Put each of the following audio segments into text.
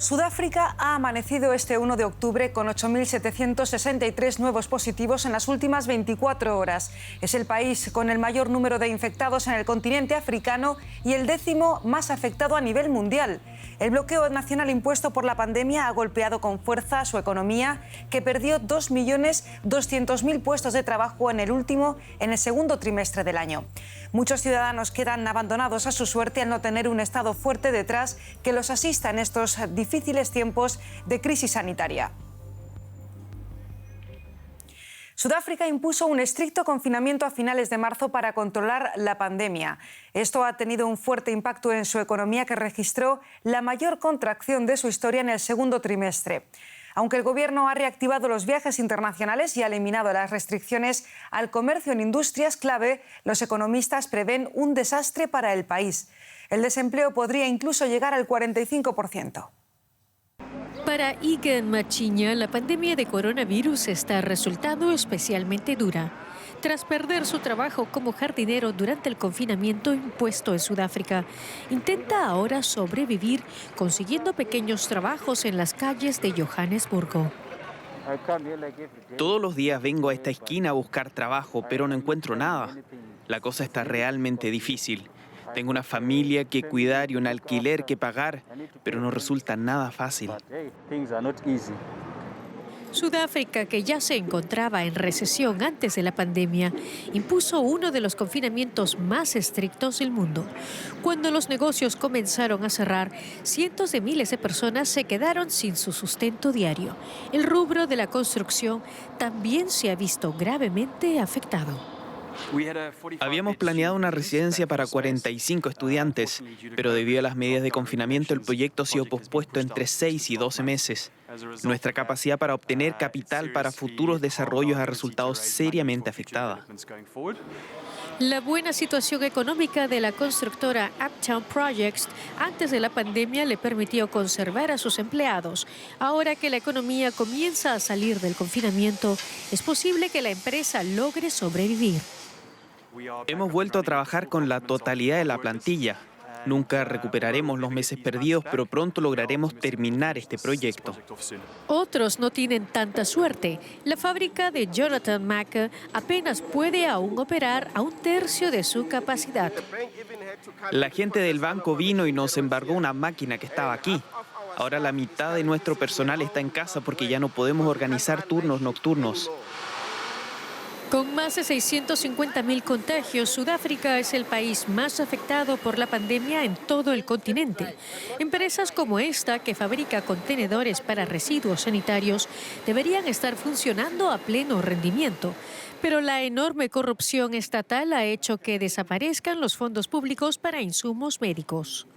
Sudáfrica ha amanecido este 1 de octubre con 8.763 nuevos positivos en las últimas 24 horas. Es el país con el mayor número de infectados en el continente africano y el 10º más afectado a nivel mundial. El bloqueo nacional impuesto por la pandemia ha golpeado con fuerza a su economía, que perdió 2.200.000 puestos de trabajo en el segundo trimestre del año. Muchos ciudadanos quedan abandonados a su suerte al no tener un Estado fuerte detrás que los asista en estos difíciles tiempos de crisis sanitaria. Sudáfrica impuso un estricto confinamiento a finales de marzo para controlar la pandemia. Esto ha tenido un fuerte impacto en su economía, que registró la mayor contracción de su historia en el segundo trimestre. Aunque el gobierno ha reactivado los viajes internacionales y ha eliminado las restricciones al comercio en industrias clave, los economistas prevén un desastre para el país. El desempleo podría incluso llegar al 45%. Para Egan Machiña, la pandemia de coronavirus está resultando especialmente dura. Tras perder su trabajo como jardinero durante el confinamiento impuesto en Sudáfrica, intenta ahora sobrevivir consiguiendo pequeños trabajos en las calles de Johannesburgo. Todos los días vengo a esta esquina a buscar trabajo, pero no encuentro nada. La cosa está realmente difícil. Tengo una familia que cuidar y un alquiler que pagar, pero no resulta nada fácil. Sudáfrica, que ya se encontraba en recesión antes de la pandemia, impuso uno de los confinamientos más estrictos del mundo. Cuando los negocios comenzaron a cerrar, cientos de miles de personas se quedaron sin su sustento diario. El rubro de la construcción también se ha visto gravemente afectado. Habíamos planeado una residencia para 45 estudiantes, pero debido a las medidas de confinamiento el proyecto ha sido pospuesto entre 6 y 12 meses. Nuestra capacidad para obtener capital para futuros desarrollos ha resultado seriamente afectada. La buena situación económica de la constructora Uptown Projects antes de la pandemia le permitió conservar a sus empleados. Ahora que la economía comienza a salir del confinamiento, es posible que la empresa logre sobrevivir. Hemos vuelto a trabajar con la totalidad de la plantilla. Nunca recuperaremos los meses perdidos, pero pronto lograremos terminar este proyecto. Otros no tienen tanta suerte. La fábrica de Jonathan Mack apenas puede aún operar a un tercio de su capacidad. La gente del banco vino y nos embargó una máquina que estaba aquí. Ahora la mitad de nuestro personal está en casa porque ya no podemos organizar turnos nocturnos. Con más de 650.000 contagios, Sudáfrica es el país más afectado por la pandemia en todo el continente. Empresas como esta, que fabrica contenedores para residuos sanitarios, deberían estar funcionando a pleno rendimiento. Pero la enorme corrupción estatal ha hecho que desaparezcan los fondos públicos para insumos médicos.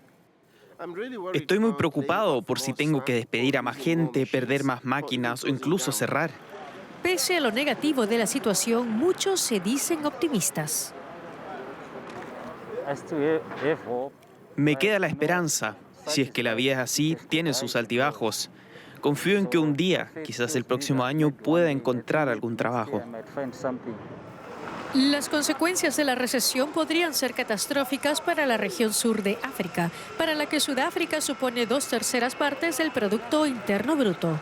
Estoy muy preocupado por si tengo que despedir a más gente, perder más máquinas o incluso cerrar. Pese a lo negativo de la situación, muchos se dicen optimistas. Me queda la esperanza. Si es que la vida es así, tiene sus altibajos. Confío en que un día, quizás el próximo año, pueda encontrar algún trabajo. Las consecuencias de la recesión podrían ser catastróficas para la región sur de África, para la que Sudáfrica supone 2/3 partes del Producto Interno Bruto.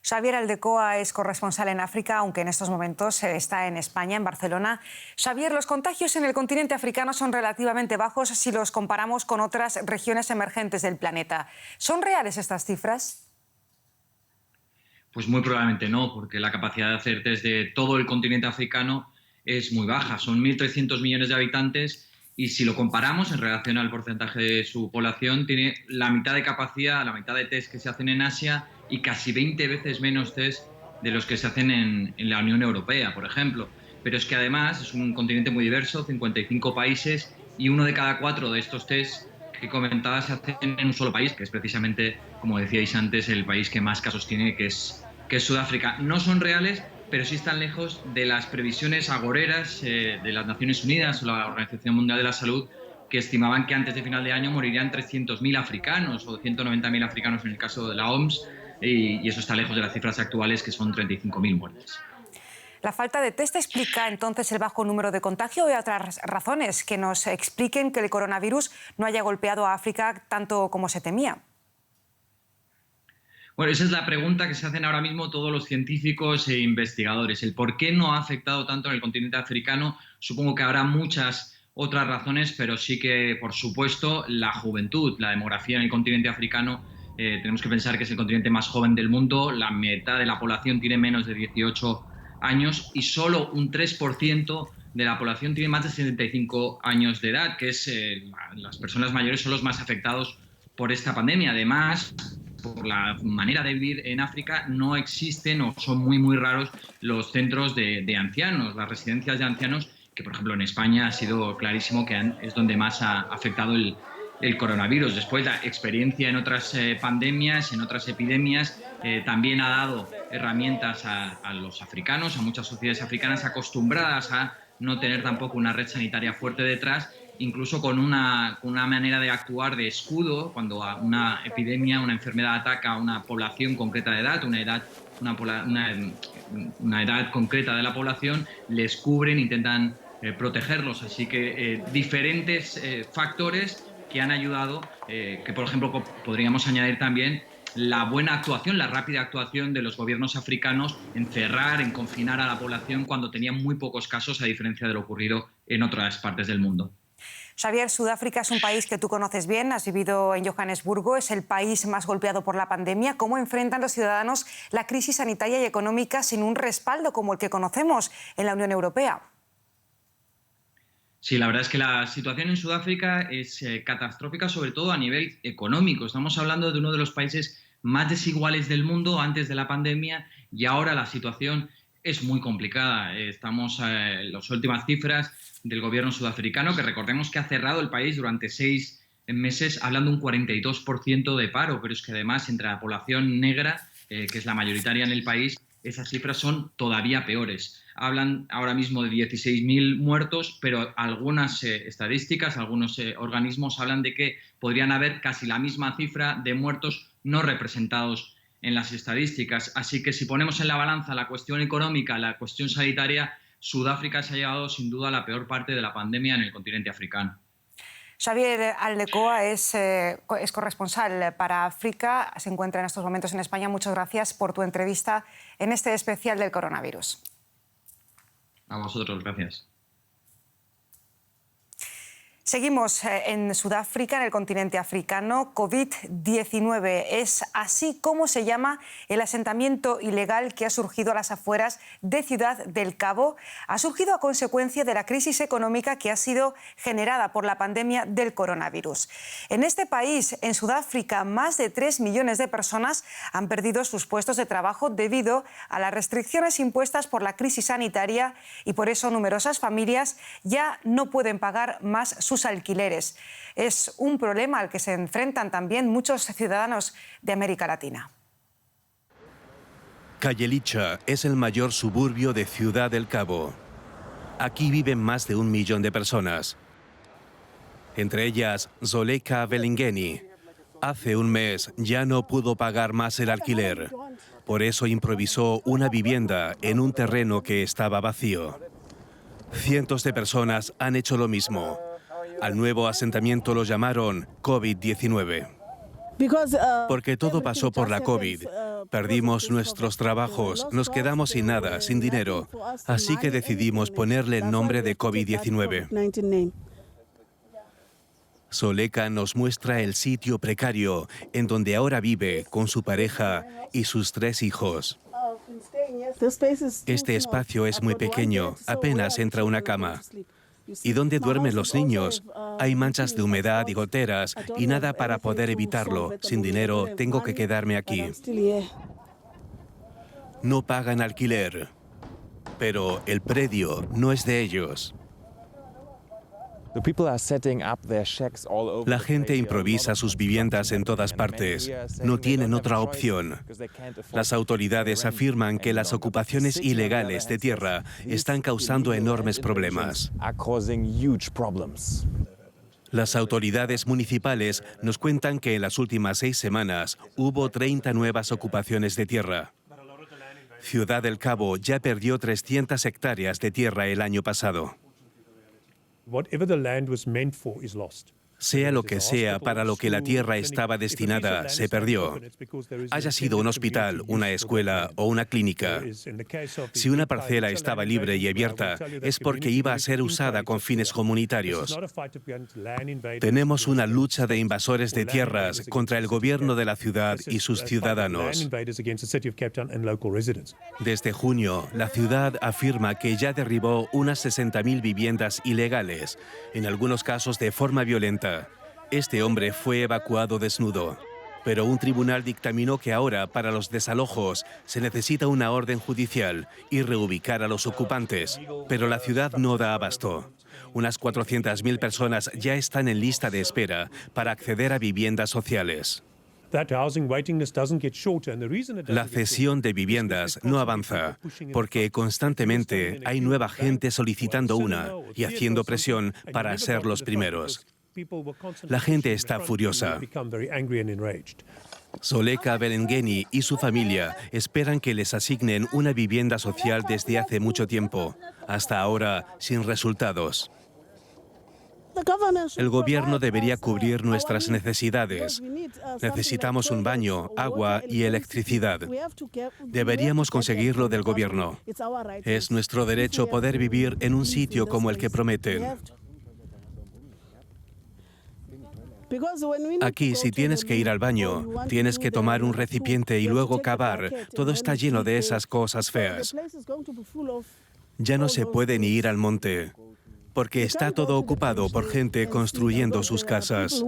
Xavier Aldecoa es corresponsal en África, aunque en estos momentos está en España, en Barcelona. Xavier, los contagios en el continente africano son relativamente bajos si los comparamos con otras regiones emergentes del planeta. ¿Son reales estas cifras? Pues muy probablemente no, porque la capacidad de hacer test de todo el continente africano es muy baja. Son 1.300 millones de habitantes y si lo comparamos en relación al porcentaje de su población, tiene la mitad de capacidad, la mitad de test que se hacen en Asia y casi 20 veces menos test de los que se hacen en la Unión Europea, por ejemplo. Pero es que además es un continente muy diverso, 55 países, y 1 de cada 4 de estos test que comentaba se hacen en un solo país, que es precisamente, como decíais antes, el país que más casos tiene, que es Sudáfrica. No son reales, pero sí están lejos de las previsiones agoreras de las Naciones Unidas o la Organización Mundial de la Salud, que estimaban que antes de final de año morirían 300.000 africanos o 190.000 africanos en el caso de la OMS, y eso está lejos de las cifras actuales, que son 35.000 muertes. ¿La falta de test explica entonces el bajo número de contagio y otras razones que nos expliquen que el coronavirus no haya golpeado a África tanto como se temía? Bueno, esa es la pregunta que se hacen ahora mismo todos los científicos e investigadores. El por qué no ha afectado tanto en el continente africano. Supongo que habrá muchas otras razones, pero sí que, por supuesto, la juventud, la demografía en el continente africano. Tenemos que pensar que es el continente más joven del mundo. La mitad de la población tiene menos de 18 años y solo un 3% de la población tiene más de 75 años de edad, que es las personas mayores son los más afectados por esta pandemia. Además, por la manera de vivir en África, no existen o son muy raros los centros de ancianos, las residencias de ancianos, que por ejemplo en España ha sido clarísimo que es donde más ha afectado el coronavirus. Después, la experiencia en otras pandemias, en otras epidemias, también ha dado herramientas a los africanos, a muchas sociedades africanas acostumbradas a no tener tampoco una red sanitaria fuerte detrás, incluso con una manera de actuar de escudo cuando una epidemia, una enfermedad ataca a una población concreta de edad, una edad concreta de la población, les cubren, intentan protegerlos. Así que diferentes factores que han ayudado, que por ejemplo podríamos añadir también la buena actuación, la rápida actuación de los gobiernos africanos en cerrar, en confinar a la población cuando tenían muy pocos casos, a diferencia de lo ocurrido en otras partes del mundo. Xavier, Sudáfrica es un país que tú conoces bien, has vivido en Johannesburgo, es el país más golpeado por la pandemia. ¿Cómo enfrentan los ciudadanos la crisis sanitaria y económica sin un respaldo como el que conocemos en la Unión Europea? Sí, la verdad es que la situación en Sudáfrica es catastrófica, sobre todo a nivel económico. Estamos hablando de uno de los países más desiguales del mundo antes de la pandemia y ahora la situación es muy complicada. Estamos en las últimas cifras del gobierno sudafricano, que recordemos que ha cerrado el país durante 6 meses, hablando de un 42% de paro, pero es que además entre la población negra, que es la mayoritaria en el país, esas cifras son todavía peores. Hablan ahora mismo de 16.000 muertos, pero algunas estadísticas, algunos organismos hablan de que podrían haber casi la misma cifra de muertos no representados en las estadísticas. Así que si ponemos en la balanza la cuestión económica, la cuestión sanitaria, Sudáfrica se ha llevado sin duda a la peor parte de la pandemia en el continente africano. Xavier Aldecoa es corresponsal para África, se encuentra en estos momentos en España. Muchas gracias por tu entrevista en este especial del coronavirus. A vosotros, gracias. Seguimos en Sudáfrica, en el continente africano. COVID-19 es así como se llama el asentamiento ilegal que ha surgido a las afueras de Ciudad del Cabo. Ha surgido a consecuencia de la crisis económica que ha sido generada por la pandemia del coronavirus. En este país, en Sudáfrica, más de 3 millones de personas han perdido sus puestos de trabajo debido a las restricciones impuestas por la crisis sanitaria y por eso numerosas familias ya no pueden pagar más sus alquileres. Es un problema al que se enfrentan también muchos ciudadanos de América Latina. Khayelitsha es el mayor suburbio de Ciudad del Cabo. Aquí viven más de 1 millón de personas. Entre ellas, Zoleka Belingeni. Hace un mes ya no pudo pagar más el alquiler. Por eso improvisó una vivienda en un terreno que estaba vacío. Cientos de personas han hecho lo mismo. Al nuevo asentamiento lo llamaron COVID-19. Porque todo pasó por la COVID. Perdimos nuestros trabajos, nos quedamos sin nada, sin dinero. Así que decidimos ponerle el nombre de COVID-19. Zoleka nos muestra el sitio precario en donde ahora vive con su pareja y sus 3 hijos. Este espacio es muy pequeño, apenas entra una cama. ¿Y dónde duermen los niños? Hay manchas de humedad y goteras y nada para poder evitarlo. Sin dinero, tengo que quedarme aquí. No pagan alquiler, pero el predio no es de ellos. La gente improvisa sus viviendas en todas partes. No tienen otra opción. Las autoridades afirman que las ocupaciones ilegales de tierra están causando enormes problemas. Las autoridades municipales nos cuentan que en las últimas 6 semanas hubo 30 nuevas ocupaciones de tierra. Ciudad del Cabo ya perdió 300 hectáreas de tierra el año pasado. Sea lo que sea para lo que la tierra estaba destinada, se perdió. Haya sido un hospital, una escuela o una clínica. Si una parcela estaba libre y abierta, es porque iba a ser usada con fines comunitarios. Tenemos una lucha de invasores de tierras contra el gobierno de la ciudad y sus ciudadanos. Desde junio, la ciudad afirma que ya derribó unas 60.000 viviendas ilegales, en algunos casos de forma violenta. Este hombre fue evacuado desnudo, pero un tribunal dictaminó que ahora, para los desalojos, se necesita una orden judicial y reubicar a los ocupantes, pero la ciudad no da abasto. Unas 400.000 personas ya están en lista de espera para acceder a viviendas sociales. La cesión de viviendas no avanza porque constantemente hay nueva gente solicitando una y haciendo presión para ser los primeros. La gente está furiosa. Zoleka Belengeni y su familia esperan que les asignen una vivienda social desde hace mucho tiempo, hasta ahora sin resultados. El gobierno debería cubrir nuestras necesidades. Necesitamos un baño, agua y electricidad. Deberíamos conseguirlo del gobierno. Es nuestro derecho poder vivir en un sitio como el que prometen. Aquí, si tienes que ir al baño, tienes que tomar un recipiente y luego cavar. Todo está lleno de esas cosas feas. Ya no se puede ni ir al monte, porque está todo ocupado por gente construyendo sus casas.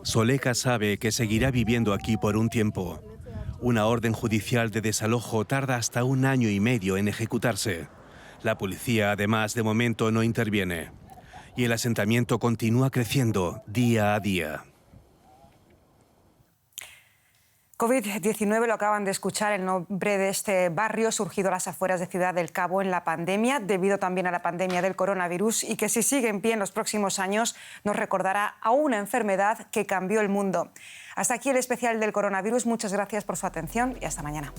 Zoleka sabe que seguirá viviendo aquí por un tiempo. Una orden judicial de desalojo tarda hasta 1 año y medio en ejecutarse. La policía, además, de momento no interviene. Y el asentamiento continúa creciendo día a día. COVID-19, lo acaban de escuchar, el nombre de este barrio surgido a las afueras de Ciudad del Cabo en la pandemia, debido también a la pandemia del coronavirus, y que si sigue en pie en los próximos años nos recordará a una enfermedad que cambió el mundo. Hasta aquí el especial del coronavirus. Muchas gracias por su atención y hasta mañana.